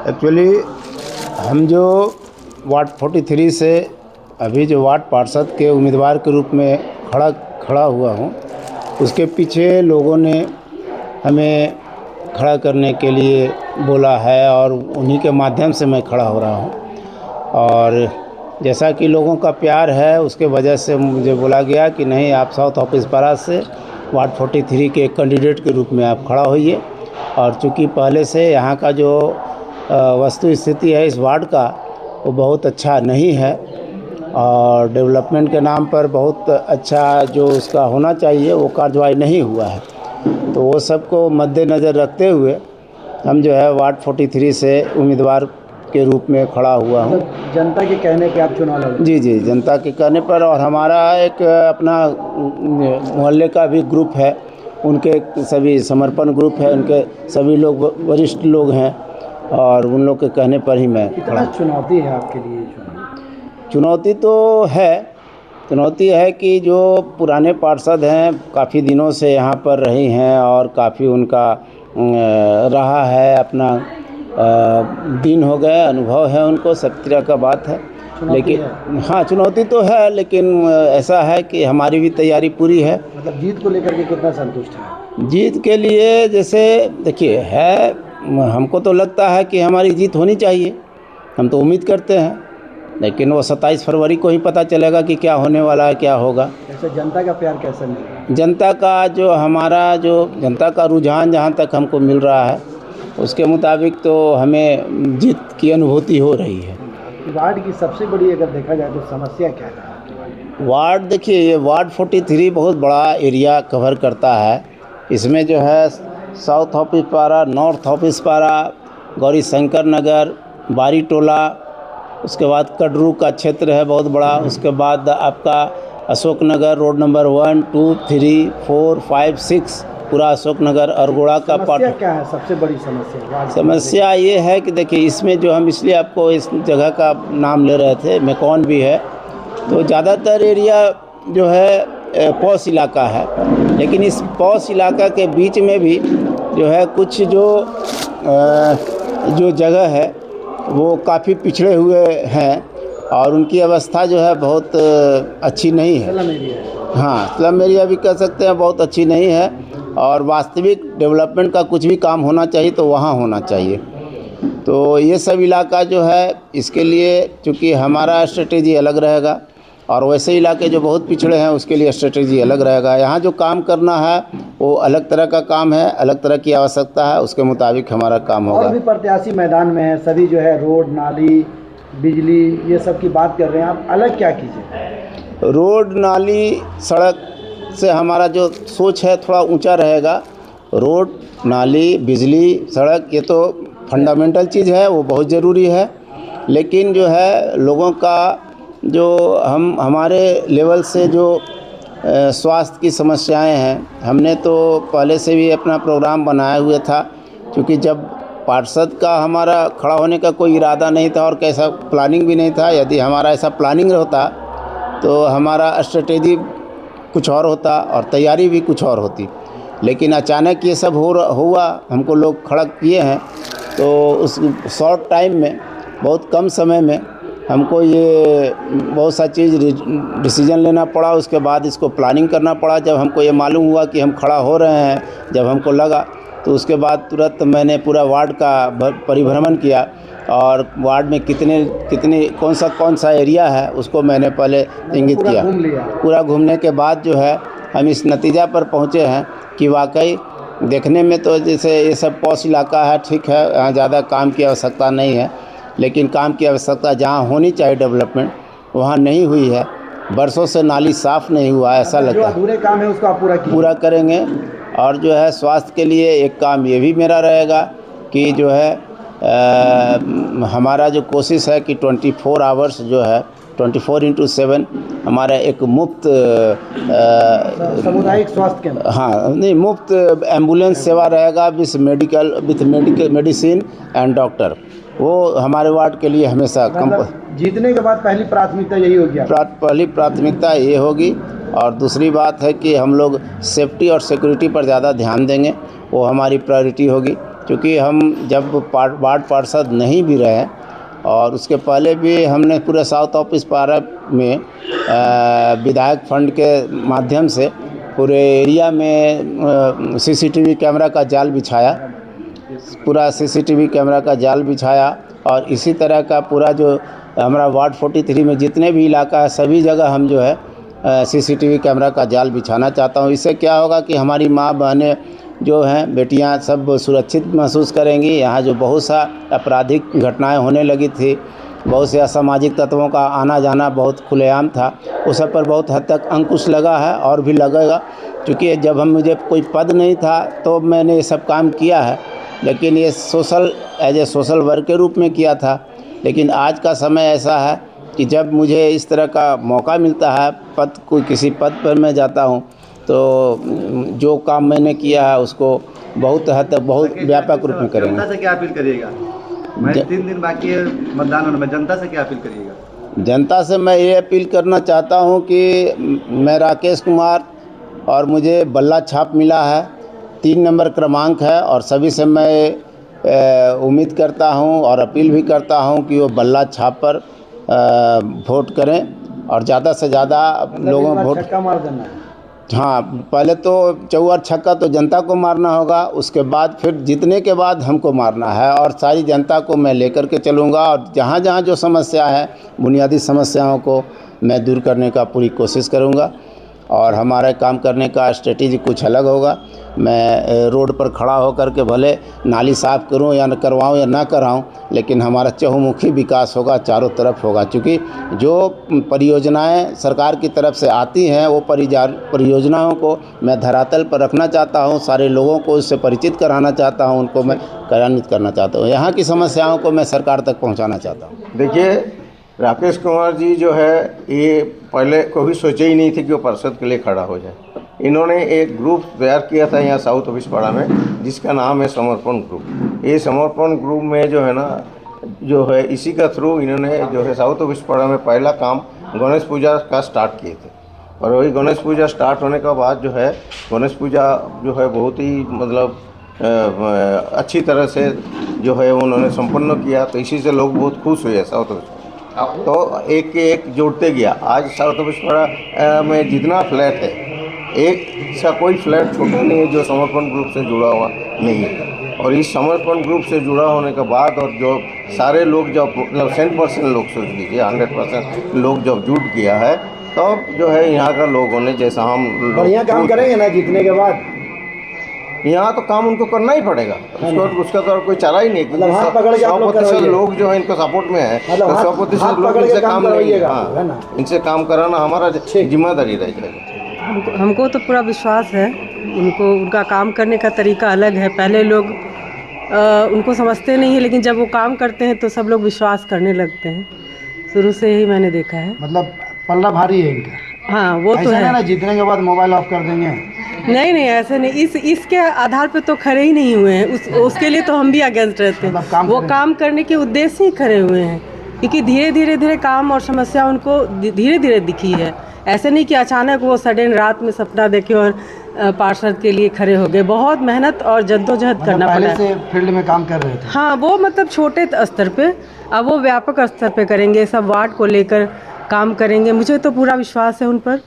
Actually हम जो ward 43 से अभी जो वार्ड पार्षद के उम्मीदवार के रूप में खड़ा हुआ हूँ, उसके पीछे लोगों ने हमें खड़ा करने के लिए बोला है और उन्हीं के माध्यम से मैं खड़ा हो रहा हूँ। और जैसा कि लोगों का प्यार है, उसके वजह से मुझे बोला गया कि नहीं, आप साउथ ऑफिस पारा से वार्ड 43 के कैंडिडेट के रूप में आप खड़ा होइए। और चूँकि पहले से यहाँ का जो वस्तु स्थिति है इस वार्ड का, वो बहुत अच्छा नहीं है और डेवलपमेंट के नाम पर बहुत अच्छा जो उसका होना चाहिए वो कार्रवाई नहीं हुआ है। तो वो सबको मद्देनज़र रखते हुए हम जो है वार्ड 43 से उम्मीदवार के रूप में खड़ा हुआ हूँ। जनता के कहने पे आप चुनाव लड़? जी, जनता के कहने पर। और हमारा एक अपना मोहल्ले का भी ग्रुप है, उनके सभी समर्पण ग्रुप है, उनके सभी लोग वरिष्ठ लोग हैं और उन लोग के कहने पर ही मैं कितना चुनौती है आपके लिए? चुनौती है कि जो पुराने पार्षद हैं काफ़ी दिनों से यहाँ पर रही हैं और काफ़ी उनका रहा है, अपना दिन हो गए, अनुभव है उनको, सब तरह का बात है। लेकिन हाँ, चुनौती तो है, लेकिन ऐसा है कि हमारी भी तैयारी पूरी है। मतलब जीत को लेकर के कितना संतुष्ट है? जीत के लिए जैसे देखिए है, हमको तो लगता है कि हमारी जीत होनी चाहिए, हम तो उम्मीद करते हैं, लेकिन वो 27 फरवरी को ही पता चलेगा कि क्या होने वाला है, क्या होगा। ऐसे जनता का प्यार कैसा मिलेगा? जनता का जनता का रुझान जहाँ तक हमको मिल रहा है उसके मुताबिक तो हमें जीत की अनुभूति हो रही है। वार्ड की सबसे बड़ी अगर देखा जाए तो समस्या क्या है? वार्ड देखिए, ये वार्ड 43 बहुत बड़ा एरिया कवर करता है। इसमें जो है साउथ ऑफिस पारा, नॉर्थ ऑफिस पारा, गौरी शंकर नगर, बारी टोला, उसके बाद कटरू का क्षेत्र है बहुत बड़ा, उसके बाद आपका अशोक नगर, रोड नंबर 1, 2, 3, 4, 5, 6 पूरा अशोक नगर, अरगोड़ा का पार्ट। क्या है सबसे बड़ी समस्या? समस्या ये है कि देखिए, इसमें जो हम इसलिए आपको इस जगह का नाम ले रहे थे, मेकॉन भी है, तो ज़्यादातर एरिया जो है पॉश इलाका है। लेकिन इस पॉश इलाका के बीच में भी जो है कुछ जो जगह है वो काफ़ी पिछड़े हुए हैं और उनकी अवस्था जो है बहुत अच्छी नहीं है। स्लम एरिया है। हाँ, स्लम एरिया भी कह सकते हैं, बहुत अच्छी नहीं है। और वास्तविक डेवलपमेंट का कुछ भी काम होना चाहिए तो वहाँ होना चाहिए। तो ये सब इलाका जो है, इसके लिए चूँकि हमारा स्ट्रेटेजी अलग रहेगा और वैसे इलाके जो बहुत पिछड़े हैं उसके लिए स्ट्रेटेजी अलग रहेगा। यहाँ जो काम करना है वो अलग तरह का काम है, अलग तरह की आवश्यकता है, उसके मुताबिक हमारा काम होगा। और भी प्रत्याशी मैदान में है, सभी जो है रोड, नाली, बिजली, ये सब की बात कर रहे हैं, आप अलग क्या कीजिए? रोड, नाली, सड़क से हमारा जो सोच है थोड़ा ऊंचा रहेगा। रोड, नाली, बिजली, सड़क ये तो फंडामेंटल चीज़ है, वो बहुत ज़रूरी है। लेकिन जो है लोगों का जो हमारे लेवल से जो स्वास्थ्य की समस्याएं हैं, हमने तो पहले से भी अपना प्रोग्राम बनाया हुआ था। क्योंकि जब पार्षद का हमारा खड़ा होने का कोई इरादा नहीं था और कैसा प्लानिंग भी नहीं था। यदि हमारा ऐसा प्लानिंग होता तो हमारा स्ट्रेटेजी कुछ और होता और तैयारी भी कुछ और होती। लेकिन अचानक ये सब हुआ, हमको लोग खड़ा किए हैं, तो उस शॉर्ट टाइम में, बहुत कम समय में हमको ये बहुत सा चीज़ डिसीजन लेना पड़ा। उसके बाद इसको प्लानिंग करना पड़ा। जब हमको ये मालूम हुआ कि हम खड़ा हो रहे हैं, जब हमको लगा, तो उसके बाद तुरंत मैंने पूरा वार्ड का परिभ्रमण किया और वार्ड में कितने कौन सा एरिया है उसको मैंने पहले इंगित किया। पूरा घूमने के बाद जो है हम इस नतीजा पर पहुँचे हैं कि वाकई देखने में तो जैसे ये सब पॉश इलाका है, ठीक है, यहाँ ज़्यादा काम की आवश्यकता नहीं है, लेकिन काम की आवश्यकता जहाँ होनी चाहिए डेवलपमेंट, वहाँ नहीं हुई है। बरसों से नाली साफ़ नहीं हुआ, ऐसा लगता है। जो अधूरे काम है उसको आप पूरा करेंगे। और जो है स्वास्थ्य के लिए एक काम ये भी मेरा रहेगा कि जो है हमारा जो कोशिश है कि 24 आवर्स जो है 24x7 हमारा एक मुफ्त सामुदायिक स्वास्थ्य केंद्र, हाँ नहीं, मुफ्त एम्बुलेंस सेवा रहेगा विथ मेडिसिन एंड डॉक्टर। वो हमारे वार्ड के लिए हमेशा जीतने के बाद पहली प्राथमिकता यही होगी? पहली प्राथमिकता ये होगी। और दूसरी बात है कि हम लोग सेफ्टी और सिक्योरिटी पर ज़्यादा ध्यान देंगे, वो हमारी प्रायोरिटी होगी। क्योंकि हम जब वार्ड पार्षद नहीं भी रहे और उसके पहले भी हमने पूरे साउथ ऑफिस पार्क में विधायक फंड के माध्यम से पूरे एरिया में सीसीटीवी कैमरा का जाल बिछाया, पूरा सीसीटीवी कैमरा का जाल बिछाया और इसी तरह का पूरा जो हमारा वार्ड 43 में जितने भी इलाका है सभी जगह हम जो है सीसीटीवी कैमरा का जाल बिछाना चाहता हूँ। इससे क्या होगा कि हमारी माँ बहनें जो हैं, बेटियां सब सुरक्षित महसूस करेंगी। यहाँ जो बहुत सा आपराधिक घटनाएं होने लगी थी, बहुत से असामाजिक तत्वों का आना जाना बहुत खुलेआम था, उस सब पर बहुत हद तक अंकुश लगा है और भी लगेगा। क्योंकि जब मुझे कोई पद नहीं था तो मैंने ये सब काम किया है, लेकिन ये एज ए सोशल वर्क के रूप में किया था। लेकिन आज का समय ऐसा है कि जब मुझे इस तरह का मौका मिलता है, कोई किसी पद पर मैं जाता हूँ, तो जो काम मैंने किया है उसको बहुत हद तक बहुत व्यापक रूप में करेंगे। जनता से क्या अपील करिएगा? 3 दिन बाकी है मतदान होने में, जनता से क्या अपील करिएगा? जनता से मैं ये अपील करना चाहता हूँ कि मैं राकेश कुमार और मुझे बल्ला छाप मिला है, 3 नंबर क्रमांक है और सभी से मैं उम्मीद करता हूँ और अपील भी करता हूँ कि वो बल्ला छाप पर वोट करें और ज़्यादा से ज़्यादा लोगों को वोट। छक्का मार देना है। हाँ, पहले तो चौवार छक्का तो जनता को मारना होगा, उसके बाद फिर जीतने के बाद हमको मारना है और सारी जनता को मैं लेकर के चलूँगा और जहाँ जहाँ जो समस्या है, बुनियादी समस्याओं को मैं दूर करने का पूरी कोशिश करूँगा और हमारे काम करने का स्ट्रेटेजी कुछ अलग होगा। मैं रोड पर खड़ा होकर के भले नाली साफ़ करूं या न करवाऊं या ना कराऊं, लेकिन हमारा चहुमुखी विकास होगा, चारों तरफ होगा। क्योंकि जो परियोजनाएं सरकार की तरफ से आती हैं वो परियोजनाओं को मैं धरातल पर रखना चाहता हूं, सारे लोगों को इससे परिचित कराना चाहता हूं, उनको मैं कार्यान्वित करना चाहता हूं, यहाँ की समस्याओं को मैं सरकार तक पहुँचाना चाहता हूँ। देखिए, राकेश कुमार जी जो है ये पहले कभी सोचे ही नहीं थे कि वो पार्षद के लिए खड़ा हो जाए। इन्होंने एक ग्रुप तैयार किया था यहाँ साउथ ऑफिस पाड़ा में, जिसका नाम है समर्पण ग्रुप। ये समर्पण ग्रुप में जो है ना, जो है इसी का थ्रू इन्होंने जो है साउथ ऑफिस पाड़ा में पहला काम गणेश पूजा का स्टार्ट किए थे और वही गणेश पूजा स्टार्ट होने के बाद जो है गणेश पूजा जो है बहुत ही मतलब अच्छी तरह से जो है उन्होंने संपन्न किया। तो इसी से लोग बहुत खुश हुए साउथ ऑफिस। तो एक के एक जोड़ते गया। आज साउथ ऑफिस पाड़ा में जितना फ्लैट है, एक सा कोई फ्लैट छोटा नहीं है जो समर्पण ग्रुप से जुड़ा हुआ नहीं है। और इस समर्पण ग्रुप से जुड़ा होने के बाद और जो सारे लोग जब मतलब 100% लोग सोच लीजिए 100% लोग जब जुट गया है, तब जो है यहाँ का लोगों ने जैसा हम बढ़िया काम करेंगे ना जीतने के बाद, यहाँ तो काम उनको करना ही पड़ेगा। उसका तो कोई चारा ही नहीं। मतलब हाथ पकड़ के आप लोग 100% लोग जो है इनको सपोर्ट में है, मतलब तो 100% लोग इनसे काम नहीं है। हाँ, इनसे काम कराना हमारा जिम्मेदारी रह जाएगा। हमको तो पूरा विश्वास है उनका काम करने का तरीका अलग है। पहले लोग उनको समझते नहीं है, लेकिन जब वो काम करते हैं तो सब लोग विश्वास करने लगते हैं। शुरू से ही मैंने देखा है। मतलब पल्ला भारी है इनका। हाँ, वो तो है ना, जीतने के बाद मोबाइल ऑफ कर देंगे। नहीं, ऐसे नहीं। इसके आधार पे तो खड़े ही नहीं हुए हैं। उसके लिए तो हम भी अगेंस्ट रहते हैं। वो काम करने के उद्देश्य से ही खड़े हुए हैं, क्योंकि धीरे धीरे काम और समस्या उनको धीरे धीरे दिखी है। ऐसे नहीं कि अचानक वो सडन रात में सपना देखे और पार्षद के लिए खड़े हो गए। बहुत मेहनत और जद्दोजहद करना पड़ा है। पहले से फील्ड में काम कर रहे थे। हाँ, वो मतलब छोटे स्तर पे, अब वो व्यापक स्तर पे करेंगे। सब वार्ड को लेकर काम करेंगे। मुझे तो पूरा विश्वास है उन पर,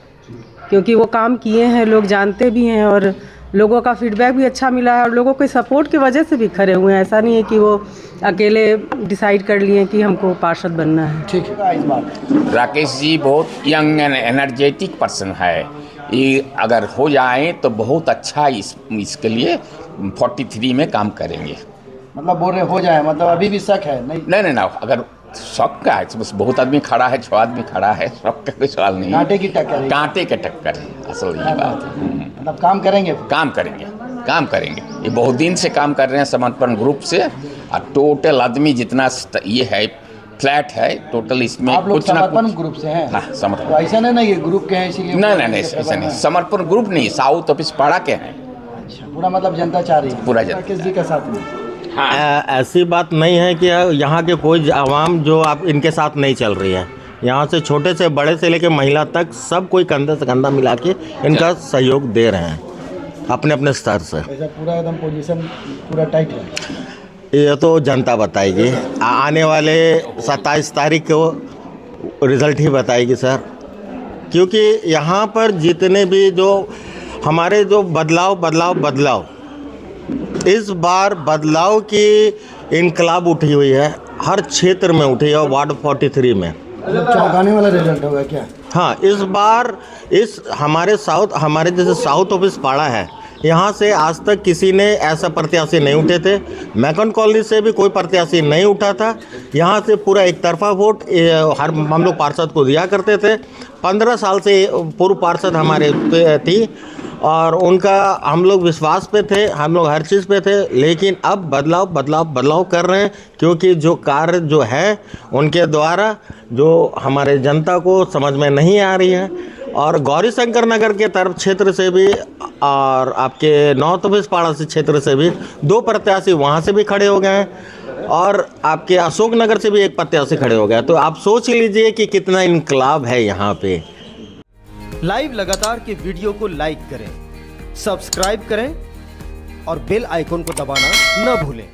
क्योंकि वो काम किए हैं, लोग जानते भी हैं और लोगों का फीडबैक भी अच्छा मिला है और लोगों के सपोर्ट की वजह से भी खड़े हुए हैं। ऐसा नहीं है कि वो अकेले डिसाइड कर लिए कि हमको पार्षद बनना है। ठीक है। इस बार राकेश जी बहुत यंग एंड एनर्जेटिक पर्सन है। ये अगर हो जाए तो बहुत अच्छा इसके लिए 43 में काम करेंगे। मतलब बोल रहे हो जाए, मतलब अभी भी शक है? नहीं, अगर शक का है, बस बहुत आदमी खड़ा है, 6 आदमी खड़ा है, शक का कोई सवाल नहीं है। कांटे की टक्कर, कांटे के टक्कर है, असल ये बात है। मतलब काम करेंगे, काम करेंगे। ये बहुत दिन से काम कर रहे हैं समर्पण ग्रुप से। और टोटल आदमी जितना ये है फ्लैट है टोटल, इसमें आप लोग कुछ ना समर्पण कुछ ग्रुप से हैं? हाँ, समर्पण। तो ऐसा नहीं ना ये ग्रुप के हैं इसीलिए? नहीं, ऐसा नहीं। समर्पण ग्रुप नहीं, साउथ ऑफिस पाड़ा के हैं। अच्छा, पूरा मतलब जनता चाह रही है, पूरा जनता राकेश जी के साथ में। हाँ, ऐसी बात नहीं है कि यहाँ के कोई आवाम जो आप इनके साथ नहीं चल रही है। यहाँ से छोटे से बड़े से लेकर महिला तक सब कोई कंधे से कंधा मिला के इनका सहयोग दे रहे हैं। अपने अपने स्तर से। ऐसा पूरा एकदम पोजीशन पूरा टाइट है। ये तो जनता बताएगी, आने वाले 27 तारीख को रिज़ल्ट ही बताएगी सर, क्योंकि यहाँ पर जितने भी जो हमारे जो बदलाव इस बार बदलाव की इनकलाब उठी हुई है, हर क्षेत्र में उठी है, वार्ड 43 में। चौंकाने वाला रिजल्ट होगा क्या? हाँ, इस बार हमारे जैसे साउथ ऑफिस पाड़ा है, यहाँ से आज तक किसी ने ऐसा प्रत्याशी नहीं उठे थे। मैकन कॉलोनी से भी कोई प्रत्याशी नहीं उठा था। यहाँ से पूरा एक तरफा वोट हम लोग पार्षद को दिया करते थे। 15 साल से पूर्व पार्षद हमारे थी और उनका हम लोग विश्वास पे थे, हम लोग हर चीज़ पे थे। लेकिन अब बदलाव कर रहे हैं, क्योंकि जो कार्य जो है उनके द्वारा जो हमारे जनता को समझ में नहीं आ रही है। और गौरी शंकर नगर के तरफ क्षेत्र से भी और आपके नॉर्थ ऑफिस पाड़ा से क्षेत्र से भी 2 प्रत्याशी वहाँ से भी खड़े हो गए हैं और आपके अशोक नगर से भी 1 प्रत्याशी खड़े हो गए। तो आप सोच लीजिए कि कितना इनकलाब है यहाँ पे। लाइव लगातार के वीडियो को लाइक करें, सब्सक्राइब करें और बेल आइकन को दबाना न भूलें।